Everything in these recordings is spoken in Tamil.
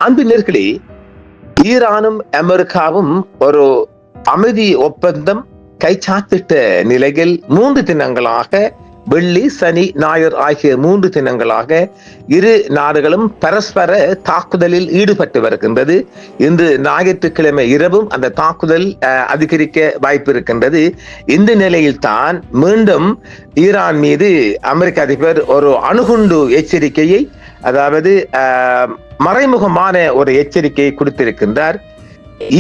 அன்பு நேயர்களே, ஈரானும் அமெரிக்காவும் ஒரு அமைதி ஒப்பந்தம் கைச்சாத்திட்ட நிலையில் 3 தினங்களாக வெள்ளி, சனி, ஞாயிறு ஆகிய 3 தினங்களாக இரு நாடுகளும் பரஸ்பர தாக்குதலில் ஈடுபட்டு வருகின்றது. இன்று ஞாயிற்றுக்கிழமை இரவும் அந்த தாக்குதல் அதிகரிக்க வாய்ப்பு இருக்கின்றது. இந்த நிலையில் தான் மீண்டும் ஈரான் மீது அமெரிக்க அதிபர் ஒரு அணுகுண்டு எச்சரிக்கையை, அதாவது மறைமுகமான ஒரு எச்சரிக்கையை கொடுத்திருக்கின்றார்.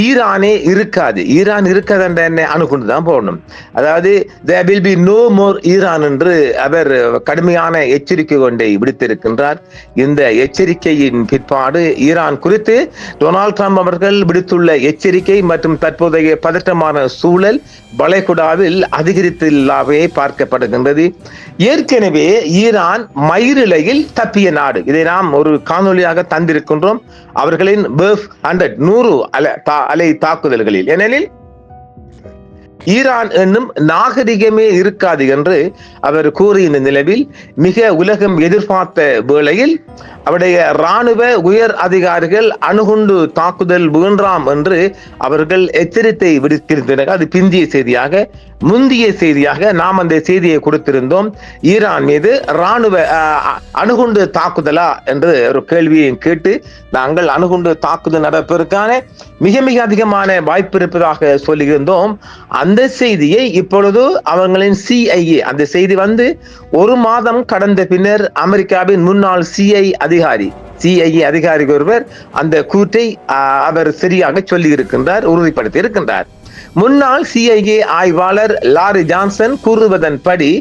ஈரானே இருக்காது, ஈரான் இருக்காது என்ன அணுகுண்டு தான் போடணும். அதாவது there will be no more Iran என்று அவர் கடுமையான எச்சரிக்கை கொண்டை விடுத்திருக்கின்றார். இந்த எச்சரிக்கையின் பிற்பாடு ஈரான் குறித்து டொனால்ட் ட்ரம்ப் அவர்கள் விடுத்துள்ள எச்சரிக்கை மற்றும் தற்போதைய பதற்றமான சூழல் வளைகுடாவில் அதிகரித்துள்ளவே பார்க்கப்படுகின்றது. ஏற்கனவே ஈரான் மயிரிழையில் தப்பிய நாடு, இதை நாம் ஒரு காணொலியாக தந்திருக்கின்றோம். அவர்களின் 100 அலை தாக்குதல்களில், ஏனெனில் ஈரான் என்னும் நாகரிகமே இருக்காது என்று அவர் கூறிய நிலவில் மிக உலகம் எதிர்பார்த்த வேளையில் அவருடைய இராணுவ உயர் அதிகாரிகள் அணுகுண்டு தாக்குதல் வேண்டாம் என்று அவர்கள் எச்சரித்தை விடுத்திருந்தனர். அது பிந்திய செய்தியாக, முந்திய செய்தியாக நாம் அந்த செய்தியை கொடுத்திருந்தோம். ஈரான் மீது இராணுவ அணுகுண்டு தாக்குதலா என்று ஒரு கேள்வியை கேட்டு நாங்கள் அணுகுண்டு தாக்குதல் நடப்பதற்கான மிக மிக அதிகமான வாய்ப்பு இருப்பதாக சொல்லியிருந்தோம். அந்த செய்தியை இப்பொழுது அவர்களின் CIA, அந்த செய்தி வந்து 1 மாதம் கடந்த பின்னர் அமெரிக்காவின் முன்னாள் CIA அதிகாரி ஒருவர் அந்த கூற்றை அவர் சரியாக சொல்லி இருக்கின்றார், உறுதிப்படுத்தி இருக்கின்றார். முன்னாள் CIA ஆய்வாளர் லாரி ஜான்சன் கூறுவதன்படி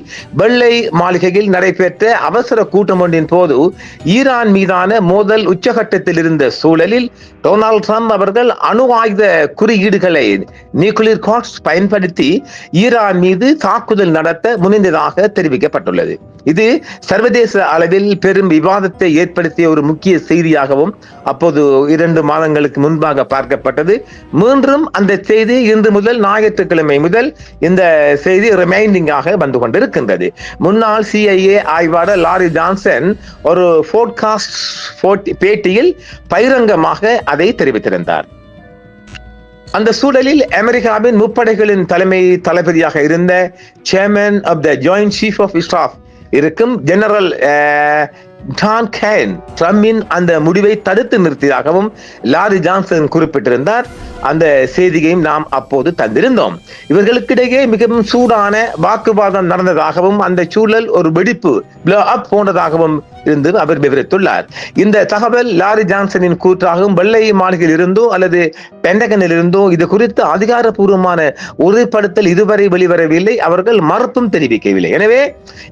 வெள்ளை மாளிகையில் நடைபெற்ற அவசர கூட்டம் ஒன்றின் போது ஈரான் மீதான மோதல் உச்சகட்டத்தில் இருந்த சூழலில் டொனால்ட் ட்ரம்ப் அவர்கள் அணு ஆயுத குறியீடுகளை நியூக்ளியர் கோட்ஸ் பயன்படுத்தி ஈரான் மீது தாக்குதல் நடத்த முனைந்ததாக தெரிவிக்கப்பட்டுள்ளது. இது சர்வதேச அளவில் பெரும் விவாதத்தை ஏற்படுத்திய ஒரு முக்கிய செய்தியாகவும் அப்போது 2 மாதங்களுக்கு முன்பாக பார்க்கப்பட்டது. மீண்டும் அந்த செய்தி இன்று முதல் ஞாயிற்றுக்கிழமை முதல் இந்த செய்தி ரிமைண்டிங்காக வந்து கொண்டிருக்கின்றது. முன்னாள் CIA ஆய்வாளர் லாரி ஜான்சன் ஒரு போட்காஸ்ட் பேட்டியில் பகிரங்கமாக அதை தெரிவித்திருந்தார். அந்த சூழலில் அமெரிக்காவின் முப்படைகளின் தலைமை தளபதியாக இருந்த chairman of the joint chief of staff இருக்கும் ஜெனரல் டான் கேன் ட்ரம்பின் அந்த முடிவை தடுத்து நிறுத்தியதாகவும் லாரி ஜான்சன் குறிப்பிட்டிருந்தார். அந்த செய்தியையும் நாம் அப்போது தந்திருந்தோம். இவர்களுக்கிடையே மிகவும் சூடான வாக்குவாதம் நடந்ததாகவும் அந்த சூழல் ஒரு வெடிப்பு போனதாகவும் இருந்து அவர் விவரித்துள்ளார். இந்த தகவல் லாரி ஜான்சனின் கூற்றாகவும் வெள்ளை மாளிகையில் இருந்தோ அல்லது பென்டகனில் இருந்தோ இது குறித்து அதிகாரப்பூர்வமான உறுதிப்படுத்தல் இதுவரை வெளிவரவில்லை. அவர்கள் மறுப்பும் தெரிவிக்கவில்லை. எனவே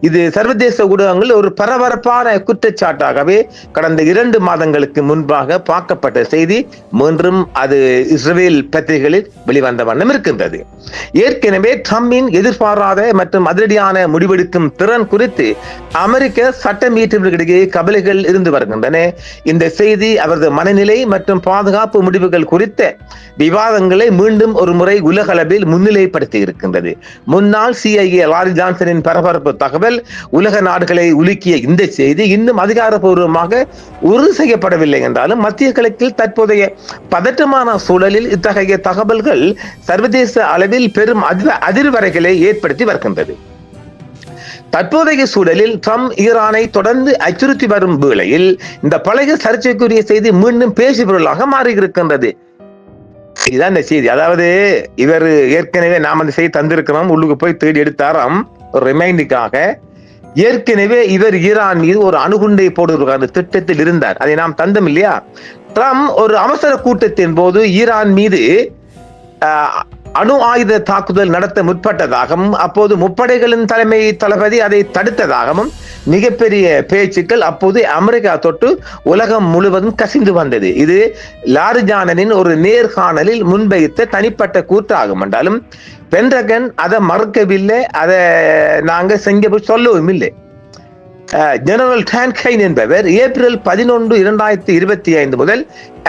இது சர்வதேச ஊடகங்கள் ஒரு பரபரப்பான குற்றச்சாட்டாகவே கடந்த 2 மாதங்களுக்கு முன்பாக பார்க்கப்பட்ட செய்தி மீண்டும் அது இஸ்ரேல் பத்திரிகைகளில் வெளிவந்த வண்ணம் இருக்கின்றது. ஏற்கனவே ட்ரம்பின் எதிர்பாராத மற்றும் அதிரடியான முடிவெடுக்கும் திறன் குறித்து அமெரிக்க சட்டம் இயற்றுபவர்களிடையே கவலைகள் இருந்து வருகின்றன. இந்த செய்தி அவரது மனநிலை மற்றும் பாதுகாப்பு முடிவுகள் குறித்த விவாதங்களை மீண்டும் ஒரு முறை உலக அளவில் முன்னிலைப்படுத்தி இருக்கின்றது. முன்னாள் CIA லாரி ஜான்சனின் பரபரப்பு தகவல் உலக நாடுகளை உலுக்கிய இந்த செய்தி இன்னும் அதிகாரப்பூர்வமாக உறுதி செய்யப்படவில்லை என்றாலும் மத்திய கிழக்கில் தற்போதைய பதற்றமான சூழலில் இத்தகைய தகவல்கள் சர்வதேச அளவில் பெரும் அதிர்வலைகளை ஏற்படுத்தி வருகின்றது. தற்போதைய சூழலில் ட்ரம்ப் ஈரானை தொடர்ந்து அச்சுறுத்தி வரும் வேளையில் இந்த பழைய சர்ச்சைக்குரிய செய்தி மீண்டும் பேசு பொருளாக மாறி இருக்கின்றது. இதுதான் இந்த செய்தி. அதாவது இவர் ஏற்கனவே நாம் அந்த செய்தி தந்திருக்கிறோம், உள்ளுக்கு போய் தேடி எடுத்தாராம் ஒரு ரிமைண்டுக்காக. ஏற்கனவே இவர் ஈரான் மீது ஒரு அணுகுண்டை போடுவதற்கான திட்டத்தில் இருந்தார். அதை நாம் தந்தம் இல்லையா? ட்ரம்ப் ஒரு அவசர கூட்டத்தின் போது ஈரான் மீது அணு ஆயுத தாக்குதல் நடத்த முற்பட்டதாகவும் அப்போது முப்படைகளின் தலைமை தளபதி அதை தடுத்ததாகவும் மிகப்பெரிய பேச்சுக்கள் அப்போது அமெரிக்கா தொட்டு உலகம் முழுவதும் கசிந்து வந்தது. இது லாரி ஜான்சனின் ஒரு நேர்காணலில் முன்வைத்த தனிப்பட்ட கூற்றாகும் என்றாலும் பென்டகன் அதை மறுக்கவில்லை, அதை நாங்க செஞ்ச சொல்லவும் இல்லை. ஜெனரல் டான்கைன் என்பவர் ஏப்ரல் 11, 2025 முதல்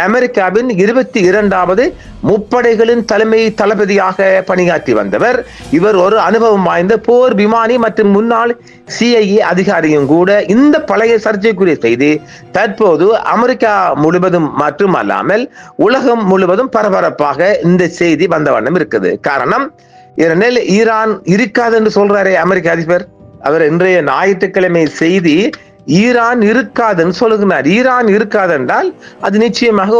அமெரிக்காவின் 22வது முப்படைகளின் தலைமை தளபதியாக பணியாற்றி வந்தவர். இவர் ஒரு அனுபவம் வாய்ந்த போர் விமானி மற்றும் முன்னாள் CIA அதிகாரியும் கூட. இந்த பழைய சர்ச்சைக்குரிய செய்தி தற்போது அமெரிக்கா முழுவதும் மட்டுமல்லாமல் உலகம் முழுவதும் பரபரப்பாக இந்த செய்தி வந்த வண்ணம் இருக்குது. காரணம், ஏனெனில் ஈரான் இருக்காது என்று சொல்றாரே அமெரிக்க அதிபர். அவர் இன்றைய ஞாயிற்றுக்கிழமை செய்தி ஈரான் இருக்காதுன்னு சொல்லுகிறார். ஈரான் இருக்காது என்றால் அது நிச்சயமாக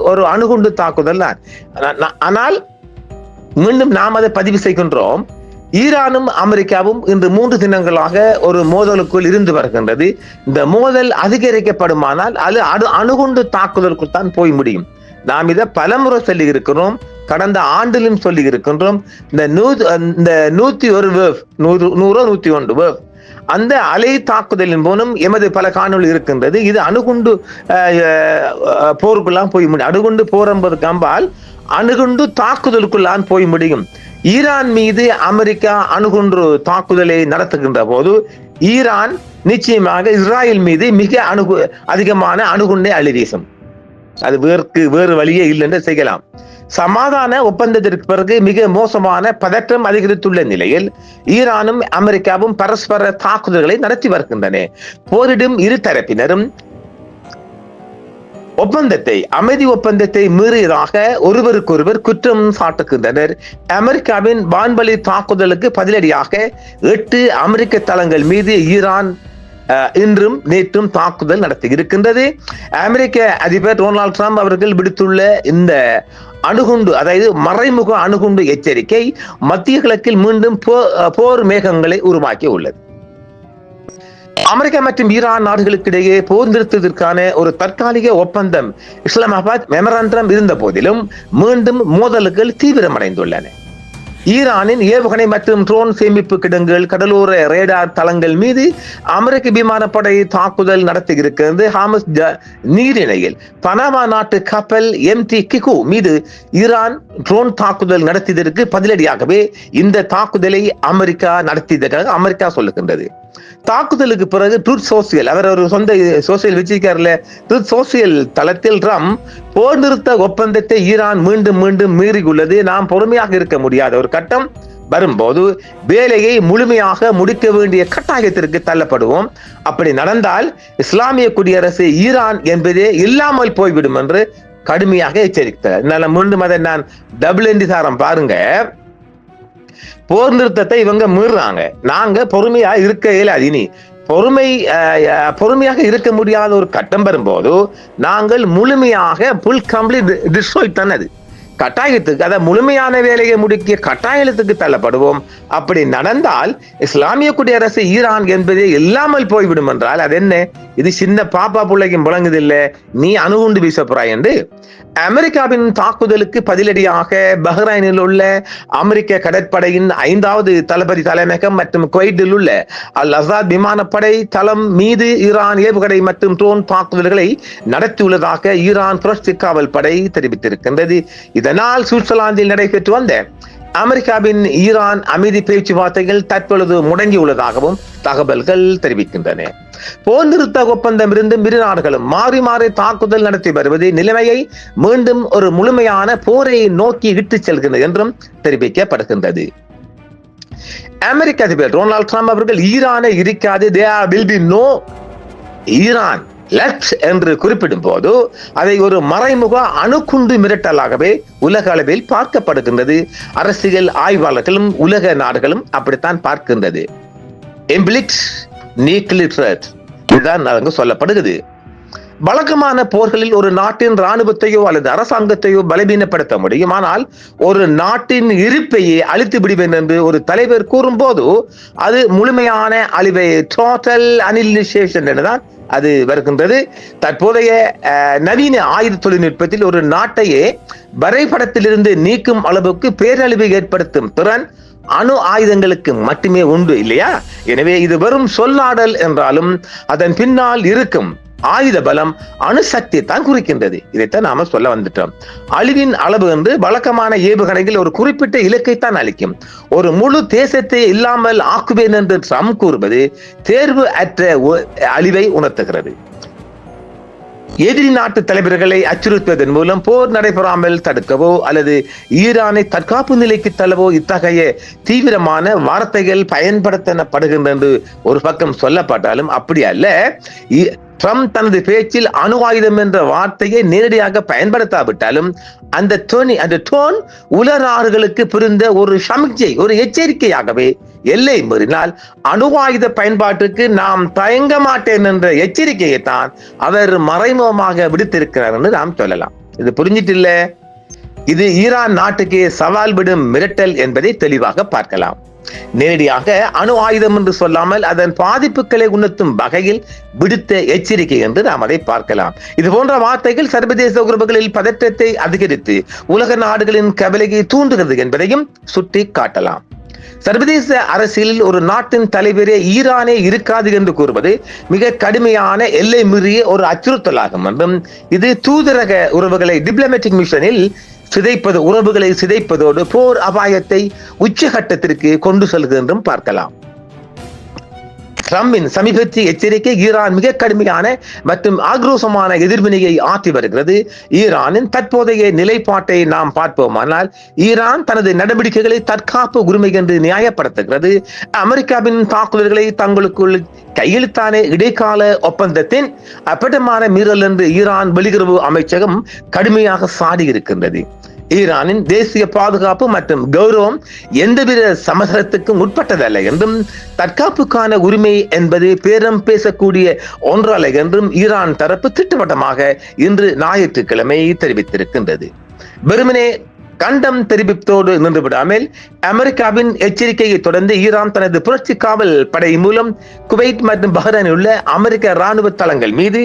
ஒரு அணுகுண்டு தாக்குதல் தான். ஆனால் மீண்டும் நாம் அதை பதிவு செய்கின்றோம். ஈரானும் அமெரிக்காவும் இன்று 3 தினங்களாக ஒரு மோதலுக்குள் இருந்து வருகின்றது. இந்த மோதல் அதிகரிக்கப்படுமானால் அது அணுகுண்டு தாக்குதலுக்குள் தான் போய் முடியும். நாம் இதை பலமுறை சொல்லி இருக்கிறோம், கடந்த ஆண்டிலும் சொல்லி இருக்கின்றோம். இந்த 101 வேவ், 101 வேவ் அந்த அலை தாக்குதலின் மூலம் எமது பல காணொளி இருக்கின்றது. இது அணுகுண்டு போருக்குள்ளாம் போய் முடியும். அணுகுண்டு போர் என்பது கம்பால் அணுகுண்டு தாக்குதலுக்குள்ளான் போய் முடியும். ஈரான் மீது அமெரிக்கா அணுகுண்டு தாக்குதலை நடத்துகின்ற போது ஈரான் நிச்சயமாக இஸ்ராயல் மீது மிக அதிகமான அணுகுண்டை அள்ளி வீசும். அது வேறு வழியே இல்லை என்று செய்யலாம். சமாதான ஒப்பந்தத்திற்கு பிறகு மிக மோசமான பதற்றம் அதிகரித்துள்ள நிலையில் ஈரானும் அமெரிக்காவும் பரஸ்பர தாக்குதல்களை நடத்தி வருகின்றன. போரிடும் இரு தரப்பினரும் அமைதி ஒப்பந்தத்தை மீறியதாக ஒருவருக்கொருவர் குற்றம் சாட்டுகின்றனர். அமெரிக்காவின் வான்வழி தாக்குதலுக்கு பதிலடியாக 8 அமெரிக்க தளங்கள் மீது ஈரான் இன்றும் நேற்றும் தாக்குதல் நடத்தி இருக்கின்றது. அமெரிக்க அதிபர் டொனால்ட் ட்ரம்ப் அவர்கள் விடுத்துள்ள இந்த அணுகுண்டு, அதாவது மறைமுக அணுகுண்டு எச்சரிக்கை மத்திய கிழக்கில் மீண்டும் போர் மேகங்களை உருவாக்கி உள்ளது. அமெரிக்கா மற்றும் ஈரான் நாடுகளுக்கு இடையே போர் நிறுத்தத்திற்கான ஒரு தற்காலிக ஒப்பந்தம் இஸ்லாமாபாத் மெமராண்டம் இருந்த போதிலும் மீண்டும் மோதல்கள் தீவிரமடைந்துள்ளன. ஈரானின் ஏவுகணை மற்றும் ட்ரோன் சேமிப்பு கிடங்குகள், கடலோர ரேடார் தளங்கள் மீது அமெரிக்க விமானப்படை தாக்குதல் நடத்தி இருக்கிறது. ஹாமஸ் நீரிணையில் பனாமா நாட்டு கப்பல் MT கிகு மீது ஈரான் ட்ரோன் தாக்குதல் நடத்தியதற்கு பதிலடியாகவே இந்த தாக்குதலை அமெரிக்கா நடத்தியதாக அமெரிக்கா சொல்லுகின்றது. தாக்குதலுக்கு பிறகு ட்ரூத் சோசியல், அவர் ஒரு சொந்த சோசியல் வச்சிருக்காருல, ட்ரூத் சோசியல் தளத்தில் ட்ரம்ப் போர் நிறுத்த ஒப்பந்தத்தை ஈரான் மீண்டும் மீறியுள்ளது. நாம் பொறுமையாக இருக்க முடியாத ஒரு கட்டம் வரும்போது வேலையை முழுமையாக முடிக்க வேண்டிய கட்டாயத்திற்கு தள்ளப்படுவோம். அப்படி நடந்தால் இஸ்லாமிய குடியரசு ஈரான் என்பதே இல்லாமல் போய்விடும் என்று கடுமையாக எச்சரித்தார். மீண்டும் அதை நான் டபுள் என்டிசாரம் பாருங்க. போர் நிறுத்தத்தை இவங்க மீறுறாங்க. நாங்க பொறுமையா இருக்க இயலாது. இனி பொறுமையாக இருக்க முடியாத ஒரு கட்டம் வரும்போது நாங்கள் முழுமையாக புல் கம்ப்ளீட் டிஸ்ட்ராய் தன்னது கட்டாயத்துக்கு, அதை முழுமையான வேலையை முடிக்க கட்டாயத்துக்கு தள்ளப்படுவோம். அப்படி நடந்தால் இஸ்லாமிய குடியரசு ஈரான் என்பதே இல்லாமல் போய்விடும் என்றால் அது என்ன? இது சின்ன பாப்பா பிள்ளைக்கும் புழங்குதில்லை, நீ அணுகுண்டு வீச போறாய் என்று. அமெரிக்காவின் தாக்குதலுக்கு பதிலடியாக பஹ்ரைனில் உள்ள அமெரிக்க கடற்படையின் 5வது தளபதி தலைமையகம் மற்றும் குவைட்டில் உள்ள அல் அசாத் விமானப்படை தளம் மீது ஈரான் ஏவுகணை மற்றும் ட்ரோன் தாக்குதல்களை நடத்தியுள்ளதாக ஈரான் புரட்சி காவல் படை தெரிவித்திருக்கின்றது. இதனால் சுவிட்சர்லாந்தில் நடைபெற்று வந்த அமெரிக்காவின் ஈரான் அமைதி பேச்சுவார்த்தைகள் தற்பொழுது முடங்கியுள்ளதாகவும் தகவல்கள் தெரிவிக்கின்றன. போர் நிறுத்த ஒப்பந்தம் இருந்தும் இரு நாடுகளும் மாறி தாக்குதல் நடத்தி வருவது நிலைமையை மீண்டும் ஒரு முழுமையான போரை நோக்கி இட்டுச் செல்கிறது என்றும் தெரிவிக்கப்படுகின்றது. அமெரிக்க அதிபர் டொனால்ட் ட்ரம்ப் அவர்கள் ஈரானை இருக்காது, there will be no Iran left என்று குறிப்பிடும் போது அதை ஒரு மறைமுக அணுகுண்டு மிரட்டலாகவே உலக அளவில் பார்க்கப்படுகின்றது. அரசியல் ஆய்வாளர்களும் உலக நாடுகளும் அப்படித்தான் பார்க்கின்றது. இம்ப்ளிக்ட் நியூக்ளியர் த்ரெட் இதுதான் சொல்லப்படுகிறது. வழக்கமான போர்களில் ஒரு நாட்டின் இராணுவத்தையோ அல்லது அரசாங்கத்தையோ பலவீனப்படுத்த முடியும், ஆனால் ஒரு நாட்டின் இருப்பையே அழித்து விடுவேன் என்று ஒரு தலைவர் கூறும் போது அது முழுமையான அழிவை, டோட்டல் அனிலிசேஷன் என்றுதான் அது வருகின்றது. தற்போதைய நவீன ஆயுத தொழில்நுட்பத்தில் ஒரு நாட்டையே வரைபடத்திலிருந்து நீக்கும் அளவுக்கு பேரழிவை ஏற்படுத்தும் திறன் அணு ஆயுதங்களுக்கு மட்டுமே உண்டு இல்லையா? எனவே இது வெறும் சொல்லாடல் என்றாலும் அதன் பின்னால் இருக்கும் ஆயுத பலம் அணுசக்தி தான் குறிக்கின்றது. இதைத்தான் நாம சொல்ல வந்துட்டோம். அழிவின் அளவு என்று வழக்கமான ஏவுகணைகள் ஒரு குறிப்பிட்ட இலக்கைத்தான் அளிக்கும். ஒரு முழு தேசத்தை இல்லாமல் ஆக்குவேன் என்று ட்ரம்ப் கூறுவது தேர்வு அற்ற அழிவை உணர்த்துகிறது. எதிரி நாட்டு தலைவர்களை அச்சுறுத்துவதன் மூலம் போர் நடைபெறாமல் தடுக்கவோ அல்லது ஈரானை தற்காப்பு நிலைக்கு தள்ளவோ இத்தகைய தீவிரமான வார்த்தைகள் பயன்படுத்தப்படுகின்றன என்று ஒரு பக்கம் சொல்லப்பட்டாலும் அப்படி அல்ல. ட்ரம்ப் தனது பேச்சில் அணு ஆயுதம் என்ற வார்த்தையை நேரடியாக பயன்படுத்தாவிட்டாலும் அந்த டோன் உலக நாடுகளுக்கு புரிந்த ஒரு சமிக்ஞை, ஒரு எச்சரிக்கையாகவே எல்லை மீறினால் அணு ஆயுத பயன்பாட்டுக்கு நாம் தயங்க மாட்டேன் என்ற எச்சரிக்கையை தான் அவர் மறைமுகமாக விடுத்திருக்கிறார் என்று நாம் சொல்லலாம். இது புரிஞ்சிட்டு இல்ல, இது ஈரான் நாட்டுக்கு சவால் விடும் மிரட்டல் என்பதை தெளிவாக பார்க்கலாம். நேரடியாக அணு ஆயுதம் என்று சொல்லாமல் அதன் பாதிப்புகளை உணர்த்தும் வகையில் விடுத்த எச்சரிக்கை என்று நாம் அதை பார்க்கலாம். இது போன்ற வார்த்தைகள் சர்வதேச உறவுகளில் பதற்றத்தை அதிகரித்து உலக நாடுகளின் கவலையை தூண்டுகிறது என்பதையும் சுட்டி காட்டலாம். சர்வதேச அரசியலில் ஒரு நாட்டின் தலைவரே ஈரானே இருக்காது என்று கூறுவது மிக கடுமையான எல்லை மீறிய ஒரு அச்சுறுத்தலாகும் என்றும் இது தூதரக உறவுகளை டிப்ளமேட்டிக் மிஷனில் உறவுகளை சிதைப்பதோடு போர் அபாயத்தை உச்சகட்டத்திற்கு கொண்டு செல்கிறது என்றும் பார்க்கலாம். ட்ரம்பின் சமீபத்திய எச்சரிக்கை ஈரான் மிக கடுமையான மற்றும் ஆக்ரோஷமான எதிர்வினையை ஆற்றி வருகிறது. ஈரானின் தற்போதைய நிலைப்பாட்டை நாம் பார்ப்போமானால் ஈரான் தனது நடவடிக்கைகளை தற்காப்பு உரிமை என்று நியாயப்படுத்துகிறது. அமெரிக்காவின் தாக்குதல்களை தங்களுக்குள் கையெழுத்தான இடைக்கால ஒப்பந்தத்தின் அப்பட்டமான மீறல் என்று ஈரான் வெளியுறவு அமைச்சகம் கடுமையாக சாடி இருக்கின்றது. ஈரானின் தேசிய பாதுகாப்பு மற்றும் கௌரவம் எந்தவித சமரசத்துக்கும் உட்பட்டதல்ல என்றும் தற்காப்புக்கான உரிமை என்பது பேரம் பேசக்கூடிய ஒன்றல்ல என்றும் ஈரான் தரப்பு திட்டவட்டமாக இன்று ஞாயிற்றுக்கிழமை தெரிவித்திருக்கின்றது. வெறுமனே கண்டம் தெரிவித்தோடு நின்றுவிடாமல் அமெரிக்காவின் எச்சரிக்கையை தொடர்ந்து ஈரான் தனது புரட்சி காவல் படை மூலம் குவைத் மற்றும் பஹ்ரைனில் உள்ள அமெரிக்க ராணுவ தளங்கள் மீது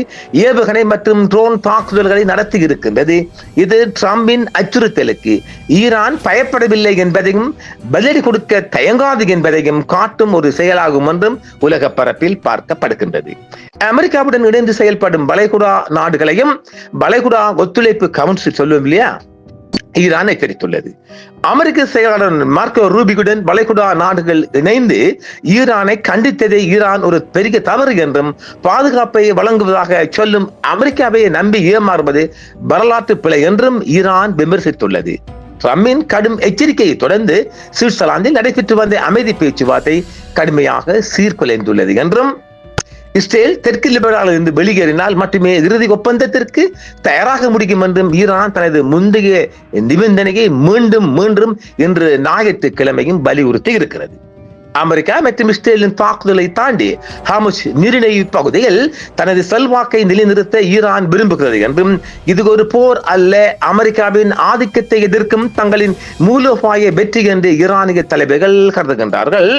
ஏவுகணை மற்றும் ட்ரோன் தாக்குதல்களை நடத்தி இருக்கின்றது. இது ட்ரம்பின் அச்சுறுத்தலுக்கு ஈரான் பயப்படவில்லை என்பதையும் பதிலடி கொடுக்க தயங்காது என்பதையும் காட்டும் ஒரு செயலாகும் என்றும் உலக பரப்பில் பார்க்கப்படுகின்றது. அமெரிக்காவுடன் இணைந்து செயல்படும் வளைகுடா நாடுகளையும் வளைகுடா ஒத்துழைப்பு கவுன்சில் சொல்லுவோம் இல்லையா, ஈரான் எச்சரித்துள்ளது. அமெரிக்க செயலாளர் மார்க்கோ ரூபியுடன் வளைகுடா நாடுகள் இணைந்து ஈரானை கண்டித்ததை ஈரான் ஒரு பெரிய தவறு என்றும் பாதுகாப்பை வழங்குவதாக சொல்லும் அமெரிக்காவை நம்பி ஏமாறுவது வரலாற்று பிழை என்றும் ஈரான் விமர்சித்துள்ளது. ட்ரம்பின் கடும் எச்சரிக்கையை தொடர்ந்து சுவிட்சர்லாந்தில் நடைபெற்று வந்த அமைதி பேச்சுவார்த்தை கடுமையாக சீர்குலைந்துள்ளது என்றும் இஸ்ரேல் தெற்கு லெபனானில் இருந்து வெளியேறினால் மட்டுமே இறுதி ஒப்பந்தத்திற்கு தயாராக முடியும் என்றும் ஈரான் தனது முந்தைய நிபந்தனையை மீண்டும் இன்று ஞாயிற்றுக்கிழமையும் வலியுறுத்தி இருக்கிறது. அமெரிக்கா மற்றும் இஸ்ரேலின் தாக்குதலை தாண்டி ஹார்முஸ் நீரிணைப்பு பகுதியில் தனது செல்வாக்கை நிலைநிறுத்த ஈரான் விரும்புகிறது என்றும் இது ஒரு போர் அல்ல, அமெரிக்காவின் ஆதிக்கத்தை எதிர்க்கும் தங்களின் மூலோபாய வெற்றி என்று ஈரானிய தலைவர்கள் கருதுகின்றார்கள்.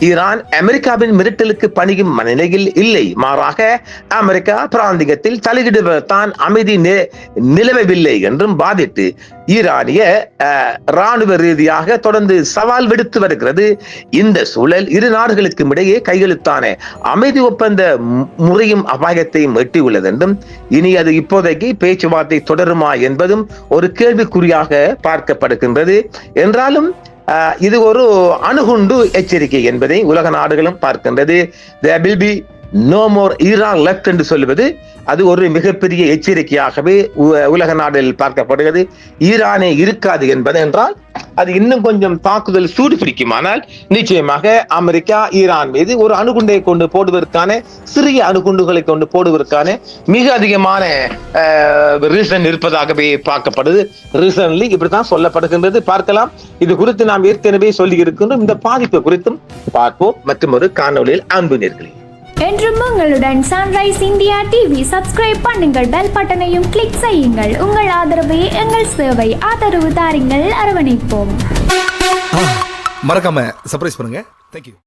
ஈரான் அமெரிக்காவின் மிரட்டலுக்கு பணியும் மனநிலையில் இல்லை, மாறாக அமெரிக்கா பிராந்தியத்தில் தலையிடுவதுதான் அமைதி நிலவவில்லை என்றும் வாதிட்டு ஈரானிய ராணுவ ரீதியாக தொடர்ந்து சவால் விடுத்து வருகிறது. இந்த சூழல் இரு நாடுகளுக்கும் இடையே கையெழுத்தான அமைதி ஒப்பந்த முறையும் அபாயத்தையும் எட்டியுள்ளது என்றும் இனி அது இப்போதைக்கு பேச்சுவார்த்தை தொடருமா என்பதும் ஒரு கேள்விக்குறியாக பார்க்கப்படுகின்றது. என்றாலும் இது ஒரு அணுகுண்டு எச்சரிக்கை என்பதை உலக நாடுகளும் பார்க்கின்றது. There will be no more Iran left என்று சொல்வது அது ஒரு மிகப்பெரிய எச்சரிக்கையாகவே உலக நாடுகளில் பார்க்கப்படுகிறது. ஈரானே இருக்காது என்பது என்றால் அது இன்னும் கொஞ்சம் தாக்குதல் சூடு பிடிக்குமானால் நிச்சயமாக அமெரிக்கா ஈரான் மீது ஒரு அணுகுண்டை கொண்டு போடுவதற்கான சிறிய அணுகுண்டுகளை கொண்டு போடுவதற்கான மிக அதிகமான ரீசன் இருப்பதாகவே பார்க்கப்படுது. ரீசன்லி இப்படித்தான் சொல்லப்படுகின்றது. பார்க்கலாம். இது குறித்து நாம் ஏற்கனவே சொல்லி இருக்கின்றோம். இந்த பாதிப்பு குறித்தும் பார்ப்போம் மற்றும் ஒரு காணொலியில் அன்பு நேயர்களே. என்றும் உங்களுடன் சன்ரைஸ் இந்தியா டிவி சப்ஸ்கிரைப் பண்ணுங்கள், பெல் பட்டனையும் கிளிக் செய்யுங்கள். உங்கள் ஆதரவே எங்கள் சேவை. ஆதரவு தாருங்கள், அரவணைப்போம். மறக்காம சர்ப்ரைஸ் பண்ணுங்க. தேங்க்யூ.